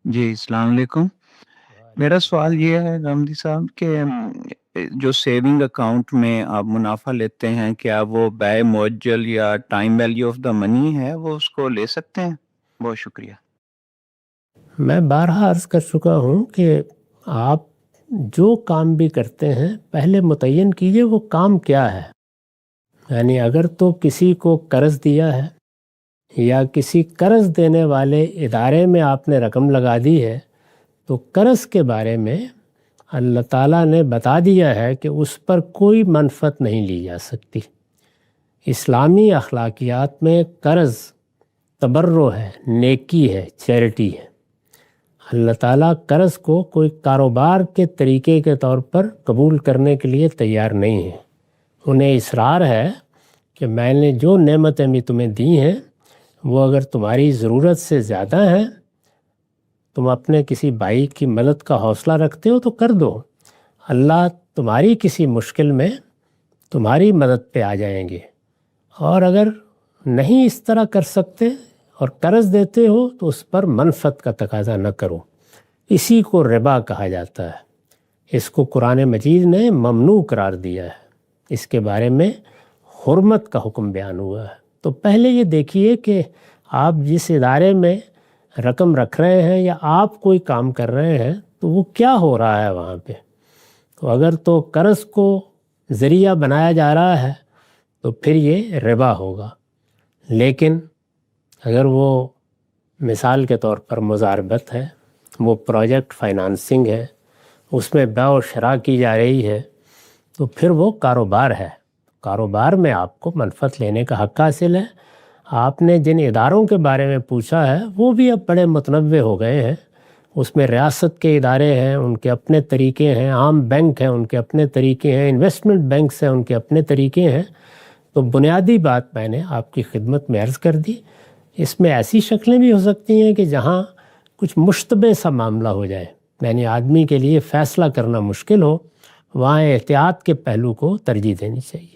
جی السلام علیکم۔ میرا وعلیکم سوال السلام۔ یہ ہے غامدی صاحب کہ جو سیونگ اکاؤنٹ میں آپ منافع لیتے ہیں، کیا وہ بے معجل یا ٹائم ویلیو آف دا منی ہے، وہ اس کو لے سکتے ہیں؟ بہت شکریہ۔ میں بارہا عرض کر چکا ہوں کہ آپ جو کام بھی کرتے ہیں پہلے متعین کیجئے وہ کام کیا ہے۔ یعنی اگر تو کسی کو قرض دیا ہے یا کسی قرض دینے والے ادارے میں آپ نے رقم لگا دی ہے تو قرض کے بارے میں اللہ تعالیٰ نے بتا دیا ہے کہ اس پر کوئی منفعت نہیں لی جا سکتی۔ اسلامی اخلاقیات میں قرض تبرع ہے، نیکی ہے، چیریٹی ہے۔ اللہ تعالیٰ قرض کو کوئی کاروبار کے طریقے کے طور پر قبول کرنے کے لیے تیار نہیں ہے۔ انہیں اصرار ہے کہ میں نے جو نعمتیں بھی تمہیں دی ہیں وہ اگر تمہاری ضرورت سے زیادہ ہیں، تم اپنے کسی بھائی کی مدد کا حوصلہ رکھتے ہو تو کر دو، اللہ تمہاری کسی مشکل میں تمہاری مدد پہ آ جائیں گے۔ اور اگر نہیں اس طرح کر سکتے اور قرض دیتے ہو تو اس پر منفعت کا تقاضا نہ کرو۔ اسی کو ربا کہا جاتا ہے۔ اس کو قرآن مجید نے ممنوع قرار دیا ہے۔ اس کے بارے میں حرمت کا حکم بیان ہوا ہے۔ تو پہلے یہ دیکھیے کہ آپ جس ادارے میں رقم رکھ رہے ہیں یا آپ کوئی کام کر رہے ہیں تو وہ کیا ہو رہا ہے وہاں پہ۔ تو اگر تو قرض کو ذریعہ بنایا جا رہا ہے تو پھر یہ ربا ہوگا۔ لیکن اگر وہ مثال کے طور پر مزاربت ہے، وہ پروجیکٹ فائنانسنگ ہے، اس میں بیع و شراء کی جا رہی ہے، تو پھر وہ کاروبار ہے۔ کاروبار میں آپ کو منفعت لینے کا حق حاصل ہے۔ آپ نے جن اداروں کے بارے میں پوچھا ہے وہ بھی اب بڑے متنوع ہو گئے ہیں۔ اس میں ریاست کے ادارے ہیں، ان کے اپنے طریقے ہیں، عام بینک ہیں، ان کے اپنے طریقے ہیں، انویسٹمنٹ بینکس ہیں، ان کے اپنے طریقے ہیں۔ تو بنیادی بات میں نے آپ کی خدمت میں عرض کر دی۔ اس میں ایسی شکلیں بھی ہو سکتی ہیں کہ جہاں کچھ مشتبہ سا معاملہ ہو جائے، یعنی آدمی کے لیے فیصلہ کرنا مشکل ہو، وہاں احتیاط کے پہلو کو ترجیح دینی چاہیے۔